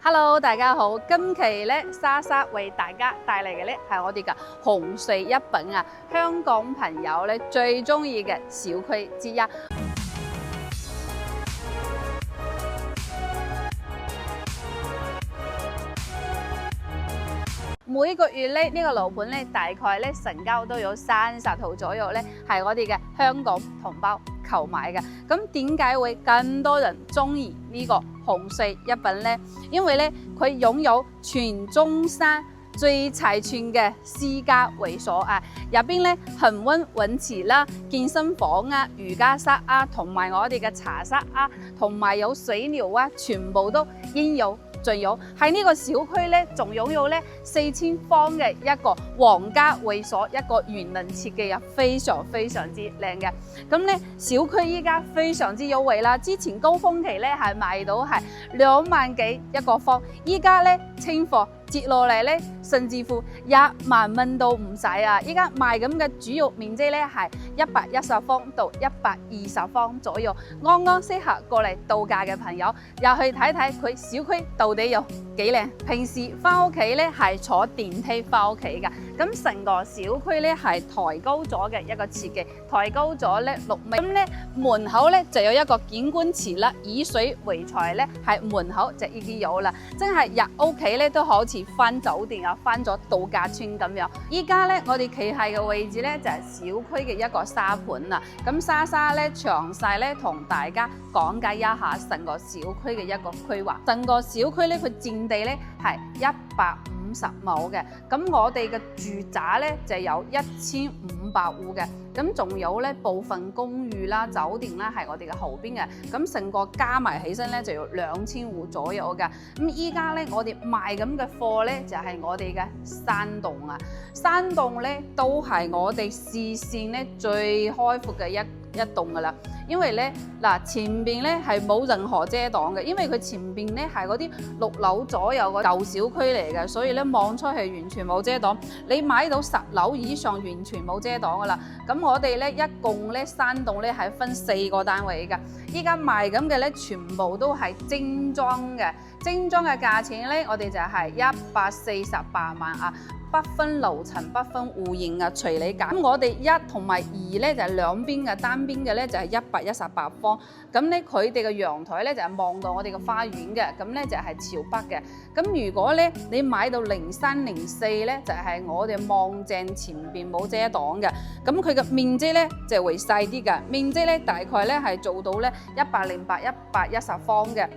Hello， 大家好，今期咧莎莎為大家帶嚟嘅咧係我哋嘅紅隧一品啊，香港朋友咧最中意嘅小區之一。每個月咧呢個樓盤咧大概咧成交都有30套左右咧，係我哋嘅香港同胞購買嘅。咁點解會咁多人中意呢個紅隧一品呢？因為咧佢擁有全中山最齊全嘅私家會所啊，入邊咧恒溫泳池啦、健身房啊、瑜伽室啊，同埋我哋嘅茶室啊，同埋有水療啊，全部都應有盡有。喺呢個小區咧，仲擁有咧4000方嘅一個皇家會所，一個園林設計啊，非常之靚嘅。咁咧小區依家非常之優惠啦，之前高峰期咧係賣到係2萬幾一個方，依家咧清貨接落嚟咧，甚至乎1萬蚊都唔使啊！依家賣咁嘅主要面積咧係110方到120方左右，啱啱適合過嚟度假嘅朋友，又去睇睇佢小區到底有幾靚。平時翻屋企咧係坐電梯翻屋企㗎，咁成個小區咧係抬高咗嘅一個設計，抬高咗咧6米。咁咧門口咧就有一個景觀池啦，以水為材咧係門口就已經有啦，真係入屋企咧都好似翻酒店啊，翻咗度假村咁樣。依家咧我哋企喺嘅位置咧就係小區嘅一個沙盤啦。咁莎莎咧詳細咧同大家講解一下成個小區嘅一個規劃。成個小區咧佢佔地咧係150畝嘅，咁我哋嘅住宅咧就有1500戶嘅，咁仲有咧部分公寓啦、酒店啦係我哋嘅後邊嘅，咁成個加埋起身咧就有2000戶左右嘅。咁依家咧我哋賣咁嘅貨咧就係我哋嘅山洞啊，山洞咧都係我哋視線咧最開闊嘅一棟噶啦。因為咧嗱前邊咧係冇任何遮擋嘅，因為佢前邊咧係嗰啲6樓左右嘅舊小區嚟嘅，所以咧望出去完全冇遮擋。你買到10樓以上完全冇遮擋噶啦。咁我哋咧一共咧山洞咧係分4個單位㗎。依家賣咁嘅咧全部都係精裝嘅，精裝嘅價錢咧我哋就係148萬啊。不分樓層、不分戶型啊，隨你揀。咁我哋1同埋2咧就係兩邊嘅，單邊嘅咧就係118方。咁咧佢哋嘅陽台咧就係望到我哋嘅花園嘅，咁咧就係朝北嘅。咁如果咧你買到03、04咧，就係我哋望正前邊冇遮擋嘅。咁佢嘅面積咧就會細啲嘅，面積咧大概咧係做到咧108、110方嘅，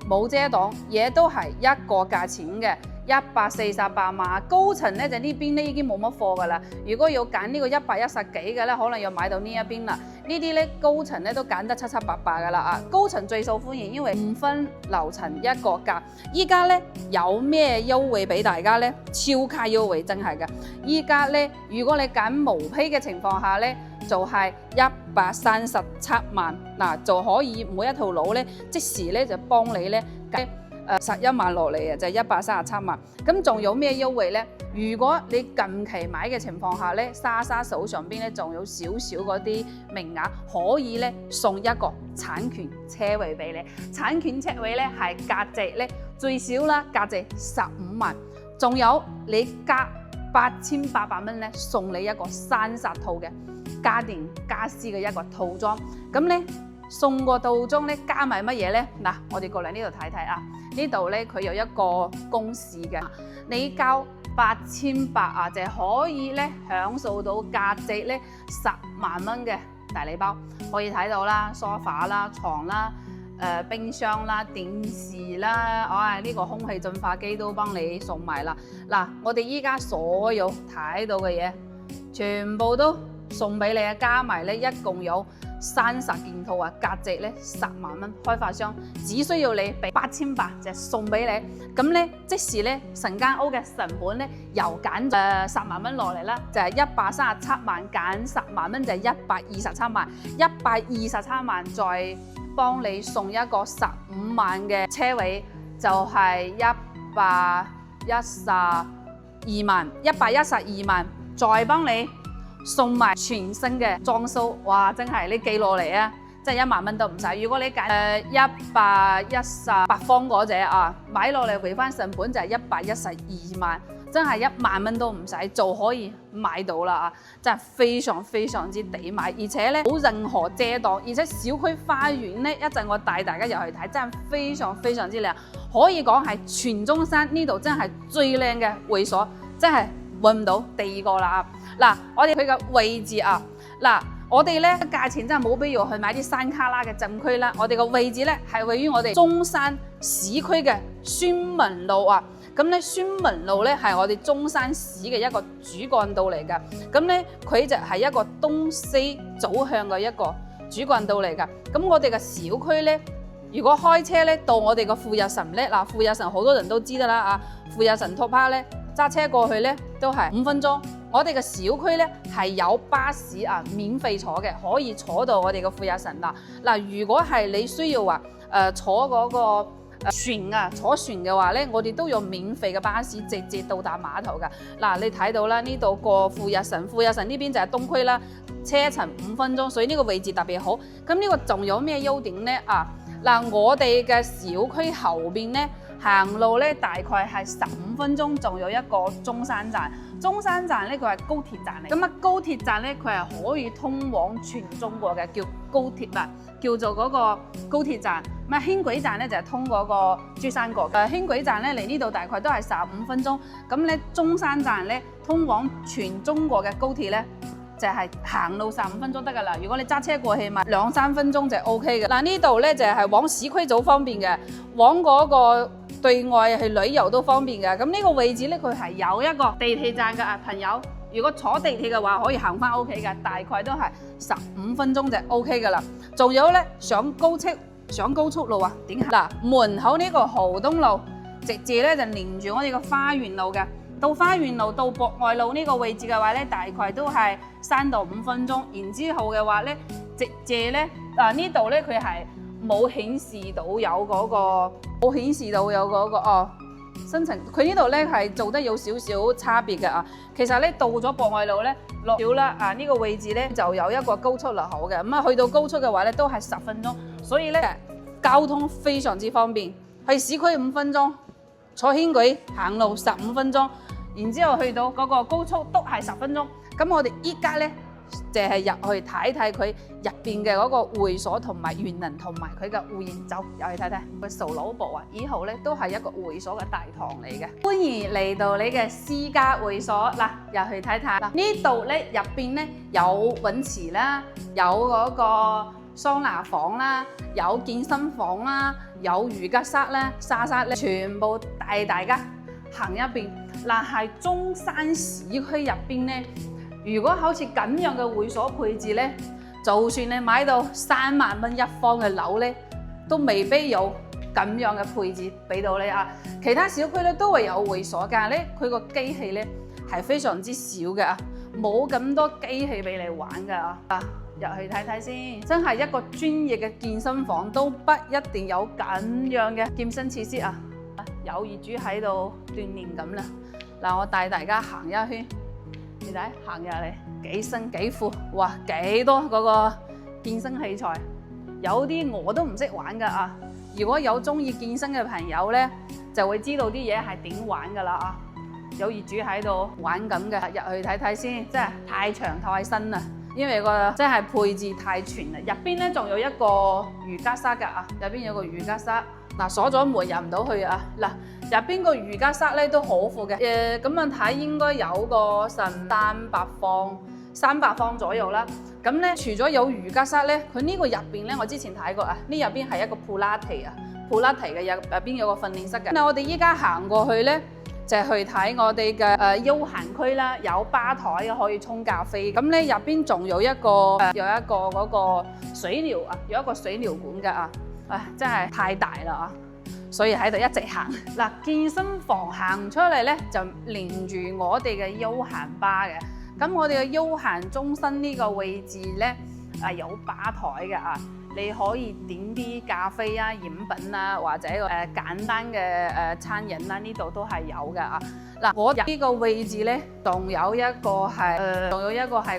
冇遮擋，嘢都係一個價錢嘅。148萬，高層咧就呢邊咧已經冇乜貨噶啦。如果要揀呢個110幾嘅咧，可能要買到呢一邊啦。呢啲咧高層咧都揀得七七八八噶啦啊！高層最受歡迎，因為5分樓層一個價。依家咧有咩優惠俾大家咧？超卡優惠真係㗎！依家咧如果你揀無批嘅情況下咧，就係137萬嗱，就可以每一套樓咧即時咧就幫你咧11萬落嚟啊，就係137萬。咁仲有咩優惠咧？如果你近期買嘅情況下咧，莎莎手上邊咧仲有少少嗰啲名額，可以咧送一個產權車位俾你。產權車位咧係價值咧最少啦，價值15萬。仲有你加8800蚊咧，送你一個30套嘅家電家私嘅一個套裝。咁咧送個套裝咧加埋乜嘢咧？嗱，我哋過嚟呢度睇睇啊！呢度咧佢有一個公示嘅，你交8800啊，就可以咧享受到價值咧10萬蚊嘅大禮包，可以睇到啦，梳化啦、床啦、冰箱啦、電視啦，呢個空氣淨化機都幫你送埋啦。嗱，我哋依家所有睇到嘅嘢，全部都送俾你啊！加埋咧一共有30件套啊，價值咧10萬蚊，開發商只需要你俾8800就送俾你，咁咧即時咧成間屋嘅成本咧又減10萬蚊落嚟啦，就係137萬減10萬蚊就係127萬，127萬再幫你送一個15萬嘅車位，就係112萬，再幫你送埋全新嘅裝修，哇！真係你記落嚟啊！即係1萬蚊都唔使。如果你揀118方嗰隻啊，買落嚟回翻成本就係112萬。真係1萬蚊都唔使就可以買到啦啊！真係非常非常之抵買，而且咧冇任何遮擋，而且小區花園咧一陣我帶大家入去睇，真係非常非常之靚，可以講係全中山呢度真係最靚嘅會所，真係揾唔到第二個啦！嗱，我哋佢嘅位置啊，嗱，我哋咧價錢真係冇必要去買啲山卡拉嘅鎮區啦，我哋個位置咧係位於我哋中山市區嘅宣文路啊。咁咧，宣文路咧係我哋中山市嘅一個主幹道嚟㗎。咁咧，佢就係一個東西走向嘅一個主幹道嚟㗎。咁我哋嘅小區咧，如果開車咧到我哋嘅富日神咧，嗱，富日神好多人都知得啦啊，富日神托巴咧揸車過去咧都係5分鐘。我哋嘅小區咧係有巴士啊，免費坐嘅，可以坐到我哋嘅富日神啦。嗱，如果係你需要話坐嗰個船啊，坐船嘅話咧，我哋都有免費嘅巴士直接到達碼頭㗎。嗱，你睇到啦，呢度過富日神，富日神呢邊就係東區啦，車程5分鐘，所以呢個位置特別好。咁呢個仲有咩優點呢？啊，嗱，我哋嘅小區後邊呢，行路咧大概係15分鐘，仲有一個中山站。中山站咧佢係高鐵站嚟，咁啊高鐵站咧佢係可以通往全中國嘅，叫高鐵啊，叫做嗰個高鐵站。咁啊輕軌站咧就係通嗰個珠三角，輕軌站咧嚟呢度大概都係15分鐘。咁咧中山站咧通往全中國嘅高鐵咧，就係行路15分鐘得㗎啦。如果你揸車過去嘛，2-3分鐘就 OK 嘅。嗱，呢度咧就係往市區走方便嘅，往嗰個對外去旅遊都方便嘅。咁呢個位置咧佢係有一個地鐵站嘅啊，朋友。如果坐地鐵嘅話，可以行翻屋企嘅，大概都係15分鐘就 OK 㗎啦。仲有咧上高速路啊，點行？嗱，門口呢個豪東路直接咧就連住我哋個花園路嘅。到花園路到博愛路呢個位置嘅話咧，大概都係3到5分鐘。然之後嘅話咧，直接咧呢度咧佢係冇顯示到有嗰個哦申請。佢呢度咧係做得有少少差別嘅啊。其實咧到咗博愛路咧落咗啦啊，呢個位置咧就有一個高速路口嘅。咁啊去到高速嘅話咧都係10分鐘，所以咧交通非常之方便。去市區5分鐘，坐輕軌行路15分鐘。然之後去到嗰個高速都係10分鐘，咁我哋依家咧就係入去睇睇佢入邊嘅嗰個會所同埋園林同埋佢嘅戶型，走入去睇睇。個數樓部啊，以後咧都係一個會所嘅大堂嚟嘅。歡迎嚟到你嘅私家會所嗱，入去睇睇。呢度咧入邊咧有泳池啦，有嗰個桑拿房啦，有健身房啦，有瑜伽室啦、沙沙咧，全部帶大家行一遍。嗱，係中山市區入邊咧，如果好似咁樣嘅會所配置咧，就算你買到3萬蚊一方嘅樓咧，都未必有咁樣嘅配置俾到你啊！其他小區咧都會有會所，但係咧佢個機器咧係非常之少嘅啊，冇咁多機器俾你玩㗎啊！入去睇睇先，真係一個專業嘅健身房都不一定有咁樣嘅健身設施啊！有業主喺度鍛鍊咁啦。嗱，我帶大家行一圈，你睇行入嚟幾新幾闊，哇幾多嗰個健身器材，有啲我都唔識玩㗎啊！如果有中意健身嘅朋友咧，就會知道啲嘢係點玩㗎啦啊！有業主喺度玩緊嘅，入去睇睇先，真係太長太新啦，因為個真係配置太全啦。入邊咧仲有一個瑜伽室㗎啊，入邊有個瑜伽室。嗱，鎖咗門入唔到去啊！嗱，入邊個瑜伽室咧都好闊嘅，咁樣睇應該有個300方左右啦。咁咧除咗有瑜伽室咧，佢呢個入邊咧我之前睇過啊，呢入邊係一個普拉提嘅入邊有個訓練室嘅。嗱，我哋依家行過去咧，就係去睇我哋嘅休閒區啦，有吧台可以沖咖啡。咁咧入邊仲有一個嗰個水療啊，有一個水療館嘅啊。真係太大啦啊！所以喺度一直行。嗱，健身房行出嚟咧，就連住我哋嘅休閒吧嘅。咁我哋嘅休閒中心呢個位置咧，有吧台嘅啊，你可以點啲咖啡啊、飲品啊，或者簡單嘅餐飲啦，呢度都係有嘅啊。嗱，我入呢個位置咧，仲有一個係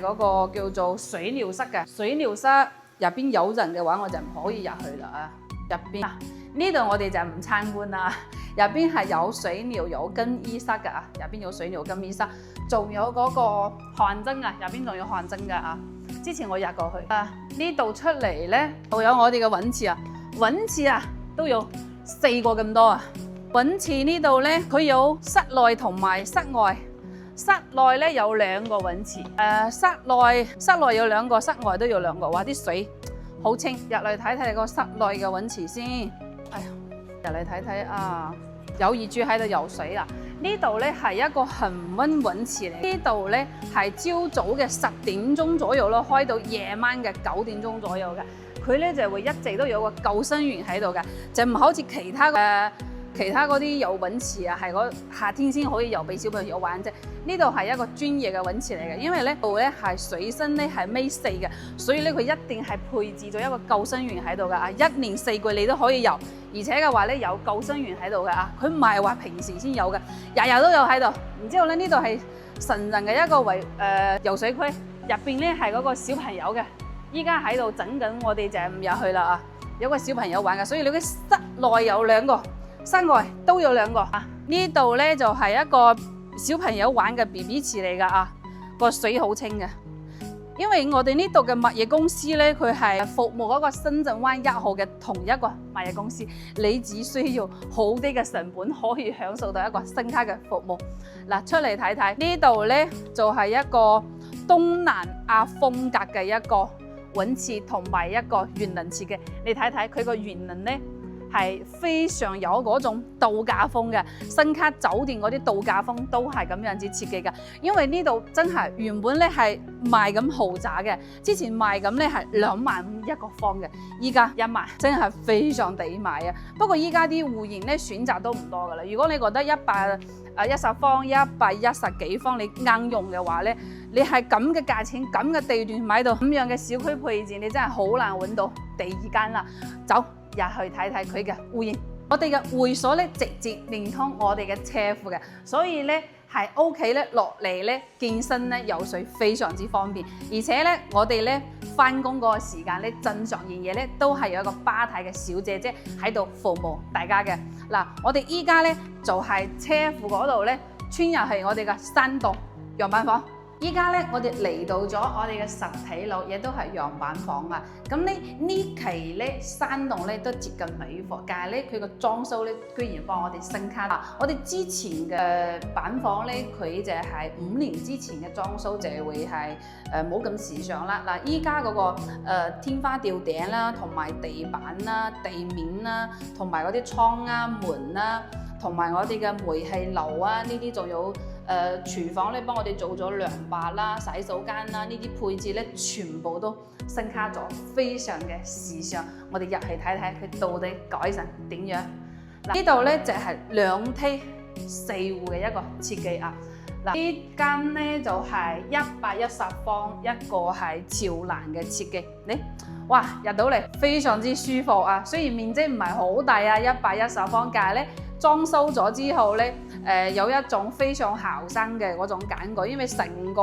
嗰個叫做水療室嘅。水療室入邊有人嘅話，我就唔可以入去啦啊！入邊呢度我哋就唔參觀啦。入邊係有水療、有更衣室嘅啊，入邊有水療、更衣室，仲有嗰個汗蒸啊，入邊仲有汗蒸嘅啊。之前我入過去啊，呢度出嚟咧，仲有我哋嘅泳池啊，泳池啊都有4個咁多啊。泳池呢度咧，佢有室內同埋室外。室內咧有2個泳池，室內有2個，室外都有2個。哇，啲水好清，入嚟睇睇個室內嘅泳池先。哎呀，入嚟睇睇啊，有業主喺度游水啊！呢度咧係一個恆溫泳池嚟，呢度咧係朝早嘅10點鐘左右咯，開到夜晚嘅9點鐘左右嘅。佢咧就會一直都有個救生員喺度嘅，就唔好似其他嗰啲游泳池啊，係夏天先可以游俾小朋友玩啫。呢度係一個專業嘅泳池嚟嘅，因為呢度咧係水深咧係米4嘅，所以咧佢一定係配置咗一個救生員喺度嘅啊，1年4季你都可以游，而且嘅話咧有救生員喺度嘅啊，佢唔係話平時先有嘅，日日都有喺度。然之後咧呢度係成人嘅一個游水區，入邊咧係嗰個小朋友嘅，依家喺度整緊，我哋就唔入去啦啊，有個小朋友玩嘅，所以你嘅室內有2個。室外都有2個啊！呢度咧就係一個小朋友玩嘅 BB 池嚟噶啊，個水好清嘅。因為我哋呢度嘅物業公司咧，佢係服務嗰個深圳灣1號嘅同一個物業公司，你只需要好啲嘅成本，可以享受到一個星級嘅服務。嗱，出嚟睇睇呢度咧，就係一個東南亞風格嘅一個泳池同埋一個園林設計。你睇睇佢個園林咧，係非常有嗰種度假風嘅，星級酒店嗰啲度假風都係咁樣子設計嘅。因為呢度真係原本咧係賣咁豪宅嘅，之前賣咁咧係25000一個方嘅，依家1萬，真係非常抵買啊！不過依家啲戶型咧選擇都唔多噶啦。如果你覺得110方、110幾方你啱用嘅話咧，你係咁嘅價錢、咁嘅地段買到咁樣嘅小區配置，你真係好難揾到第2間啦。走！入去睇睇佢嘅戶型，我哋嘅會所咧直接連通我哋嘅車庫嘅，所以咧係屋企咧落嚟咧健身咧游水非常之方便，而且咧我哋咧翻工嗰個時間咧正常營業咧都係有一個吧台嘅小姐姐喺度服務大家嘅。嗱，我哋依家咧就係車庫嗰度咧穿入係我哋嘅山洞樣板房。依家咧，我哋嚟到咗我哋嘅實體樓，亦都係樣板房啊！咁呢期咧，山洞咧都接近尾貨，但係咧佢個裝修咧，居然幫我哋升級啦！我哋之前嘅板房咧，佢就係5年之前嘅裝修，就會係冇咁時尚啦。嗱，依家嗰個天花吊頂啦，同埋地板啦、地面啦，同埋嗰啲窗啊、門啦，同埋我哋嘅煤氣爐啊，呢啲仲有。廚房咧幫我哋做咗涼白啦、洗手間啦，呢啲配置咧全部都升級咗，非常嘅時尚。我哋入去睇睇佢到底改成點樣。嗱，呢度咧就係2梯4戶嘅一個設計啊。嗱，呢間咧就係110方，一個係朝南嘅設計。你哇入到嚟非常之舒服啊！雖然面積唔係好大啊，110方，但係咧裝修咗之後咧，有一種非常校生嘅嗰種感覺，因為成個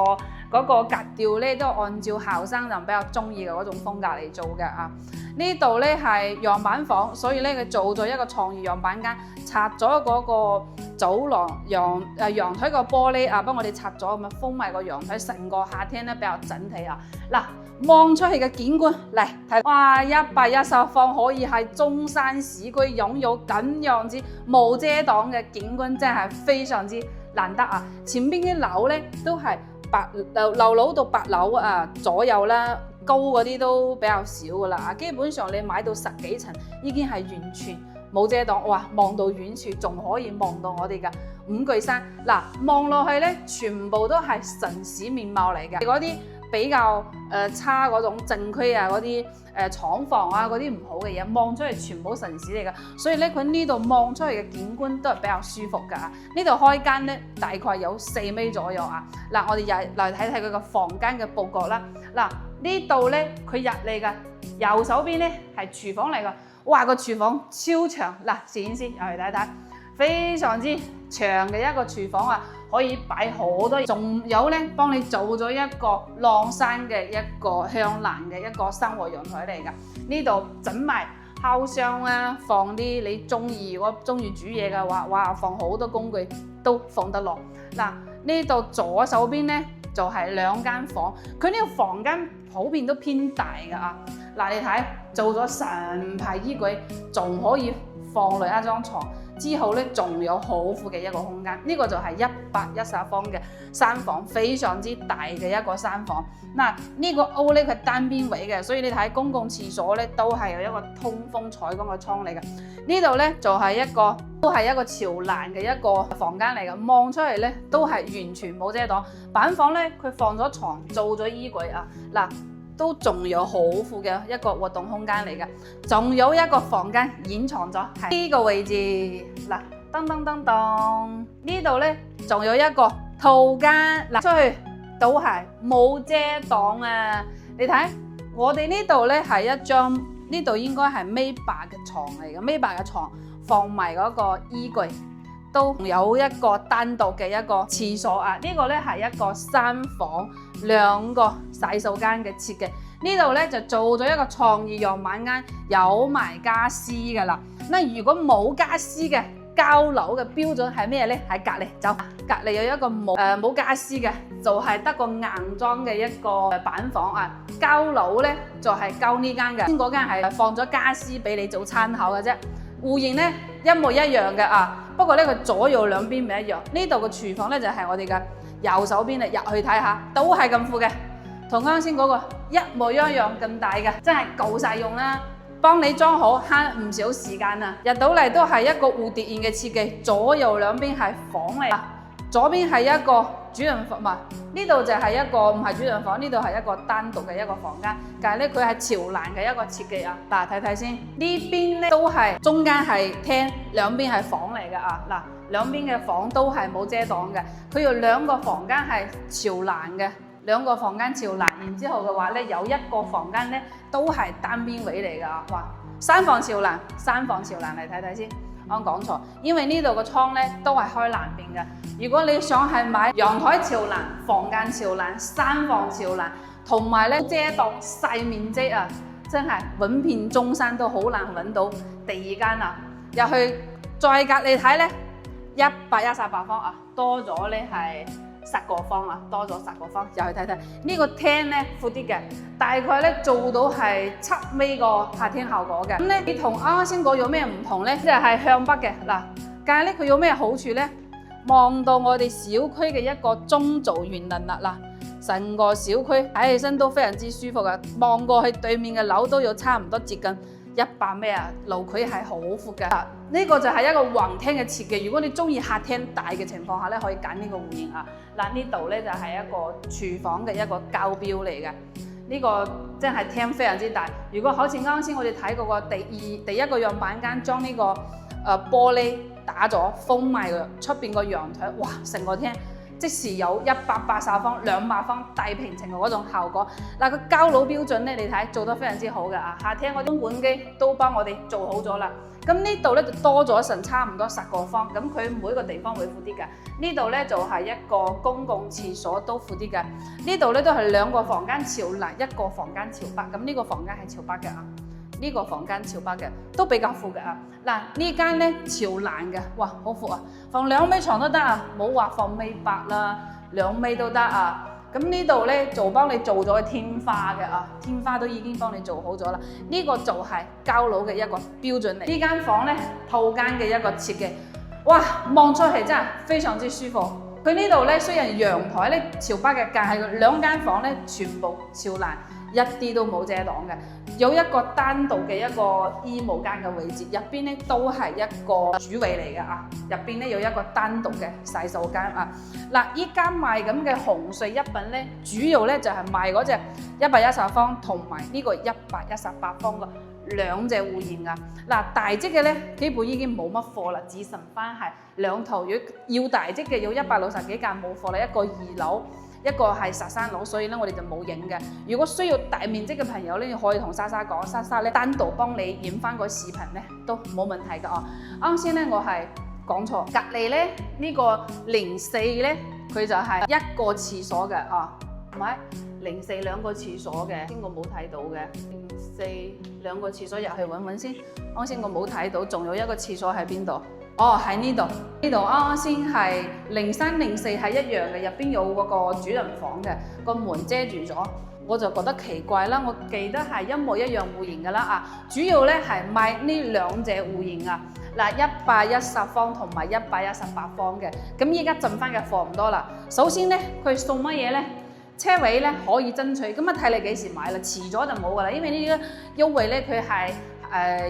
嗰個格調咧都按照校生人比較中意嘅嗰種風格嚟做嘅啊。呢度咧係樣板房，所以咧佢做咗一個創意樣板間，拆咗嗰個走廊陽台個玻璃啊，幫我哋拆咗咁啊，封埋個陽台，成個夏天咧比較整體啊。嗱，望出去嘅景觀嚟睇，哇！110方可以喺中山市區擁有咁樣子無遮擋嘅景觀，真係非常之難得啊！前邊啲樓咧都係樓樓到8樓啊左右啦，高嗰啲都比較少噶啦，基本上你買到10幾層已經係完全冇遮擋，哇！望到遠處仲可以望到我哋嘅5據山，嗱，望落去咧全部都係城市面貌嚟嘅，嗰啲比較差嗰種鎮區啊，嗰啲廠房啊，嗰啲唔好嘅嘢，望出去全部城市嚟㗎，所以咧佢呢度望出去嘅景觀都係比較舒服㗎。呢度開間咧大概有4米左右啊。嗱，我哋入嚟睇睇佢個房間嘅佈局啦。嗱，呢度咧佢入嚟嘅右手邊咧係廚房嚟㗎，哇！個廚房超長，嗱，攝影師入嚟睇睇，非常之長嘅一個廚房啊，可以擺好多嘢，仲有咧幫你做咗一個晾衫嘅一個向南嘅一個生活陽台嚟㗎。呢度整埋烤箱啊，放啲你中意，如果中意煮嘢嘅話，哇，放好多工具都放得落。嗱，呢度左手邊咧就係2間房，佢呢個房間普遍都偏大㗎啊。嗱，你睇做咗成排衣櫃，仲可以放落一張床，之後咧仲有好闊嘅一個空間。呢個就係110方嘅山房，非常之大嘅一個山房。嗱，呢個屋咧佢係單邊位嘅，所以你睇公共廁所咧都係有一個通風採光嘅窗嚟嘅。呢度咧就係都係一個朝南嘅一個房間嚟嘅，望出嚟咧都係完全冇遮擋。板房咧佢放咗床，做咗衣櫃啊，嗱。都仲有好闊嘅一個活動空間嚟嘅，仲有一個房間隱藏咗喺呢個位置。嗱，噔噔噔噔，呢度咧仲有一個套間，嗱，出去都係冇遮擋啊！你睇我哋呢度咧係一張，呢度應該係米白嘅床嚟嘅，米白嘅床放埋嗰個衣櫃。都有一個單獨嘅一個廁所啊！呢個咧係一個3房2個洗手間嘅設計。呢度咧就做咗一個創意樣板間，有埋家私噶啦。嗱，如果冇家私嘅交樓嘅標準係咩咧？喺隔離走，隔離有一個冇家私嘅，就係得個硬裝嘅一個板房啊。交樓咧就係交呢間嘅，先嗰間係放咗家私俾你做參考嘅啫。戶型咧一模一樣嘅啊，不過咧佢左右兩邊唔一樣。呢度嘅廚房咧就係我哋嘅右手邊嚟，入去睇下都係咁闊嘅，同啱先嗰個一模一樣咁大嘅，真係夠晒用啦！幫你裝好慳唔少時間啊！入到嚟都係一個蝴蝶形嘅設計，左右兩邊係房嚟，左邊係一個主人房，呢度就係一個唔係主人房，呢度係一個單獨嘅一個房間，但係咧佢係朝南嘅一個設計啊！嗱，睇睇先，呢邊咧都係中間係廳，兩邊係房嚟嘅啊！嗱，兩邊嘅房都係冇遮擋嘅，佢有2個房間係朝南嘅，2個房間朝南，然之後嘅話咧有一個房間咧都係單邊位嚟㗎，哇！3房朝南，3房朝南嚟睇睇先。我講錯，因為呢度個窗咧都係開南邊嘅。如果你想係買陽台朝南、房間朝南、3房朝南，同埋咧遮擋細面積啊，真係揾遍中山都好難揾到第2間啊！入去再隔離睇咧，118方啊，多咗咧係10個方啊，多咗10個方，入去睇睇。呢個廳咧闊啲嘅，大概咧做到係7米個客廳效果嘅。咁咧，你同啱先講有咩唔同咧？即係向北嘅嗱，但係咧佢有咩好處咧？望到我哋小區嘅一個中軸園林啦，嗱，成個小區睇起身都非常之舒服嘅。望過去對面嘅樓都有差唔多接近100米啊，路距係好闊嘅。呢個就係一個橫廳嘅設計。如果你中意客廳大嘅情況下咧，可以揀呢個戶型啊。嗱，呢度咧就係一個廚房嘅一個交標嚟嘅。呢個真係廳非常之大。如果好似啱先我哋睇嗰個第一個樣板間，將呢個玻璃打咗封埋出邊個陽台，哇！成個廳即時有180方、200方大平層嘅嗰種效果。嗱，個交樓標準咧，你睇做得非常之好嘅啊！客廳嗰啲風管機都幫我哋做好咗啦。咁呢度咧就多咗成差唔多10個方，咁佢每個地方會闊啲嘅。呢度咧就係一個公共廁所都闊啲嘅。呢度咧都係2個房間朝南，1個房間朝北。咁呢個房間係朝北嘅啊。呢個房間朝北嘅，都比較闊嘅啊！嗱，呢間咧朝南嘅，哇，好闊啊！放2米床都得啊，冇話放米白啦，2米都得啊！咁呢度咧就幫你做咗天花嘅啊，天花都已經幫你做好咗啦。呢個就係交樓嘅一個標準嚟。呢間房咧套間嘅一個設計，哇，望出去真係非常之舒服。佢呢度咧雖然陽台咧朝北嘅，但係2間房咧全部朝南。一啲都冇遮擋嘅，有一個單獨嘅一個衣帽間嘅位置，入邊咧都係一個主位嚟嘅啊！入邊咧有一個單獨嘅洗手間啊！嗱，依家賣咁嘅紅穗一品咧，主要咧就係賣嗰隻110方同埋呢個118方嘅2隻戶型啊！嗱，大隻嘅咧基本已經冇乜貨啦，只剩翻係2頭。如果要大隻嘅有160幾間冇貨啦，一個2樓。一個係13樓，所以咧我哋就冇影嘅。如果需要大面積嘅朋友咧，你可以同莎莎講，莎莎咧單獨幫你影翻個視頻咧都冇問題㗎哦。啱先咧我係講錯，隔離咧呢個04咧，佢就係一個廁所嘅啊，唔係04兩個廁所嘅，先我冇睇到嘅04兩個廁所入去揾揾先，啱先我冇睇到，仲有一個廁所喺邊度？哦，喺呢度，呢度啱先係03、04係一樣嘅，入邊有嗰個主人房嘅，個門遮住咗。我就覺得奇怪啦，我記得係一模一樣戶型㗎啦啊，主要咧係賣呢兩隻戶型啊，嗱110方同埋118方嘅，咁依家剩翻嘅貨唔多啦。首先咧，佢送乜嘢咧？車位咧可以爭取，咁啊睇你幾時買啦，遲咗就冇㗎啦，因為呢啲優惠咧佢係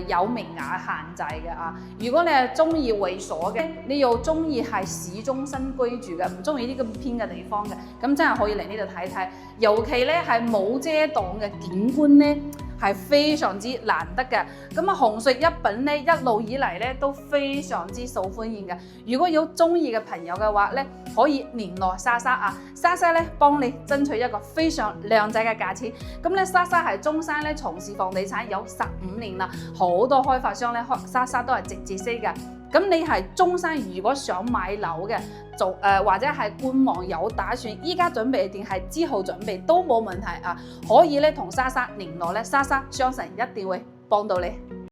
有名額限制嘅啊！如果你係中意會所嘅，你又中意係市中心居住嘅，唔中意啲咁偏嘅地方嘅，咁真係可以嚟呢度睇睇。尤其咧係冇遮擋嘅景觀咧，係非常之難得嘅。咁啊，紅色一品咧一路以嚟咧都非常之受歡迎嘅。如果有中意嘅朋友嘅話咧，可以聯絡莎莎啊，莎莎咧幫你爭取一個非常靚仔嘅價錢。咁咧，莎莎喺中山咧從事房地產有15年啦，好多開發商咧，莎莎都係直接識嘅。咁你係中山如果想買樓嘅，或者係觀望有打算，依家準備定係之後準備都冇問題啊，可以咧同莎莎聯絡咧，莎莎相信一定會幫到你。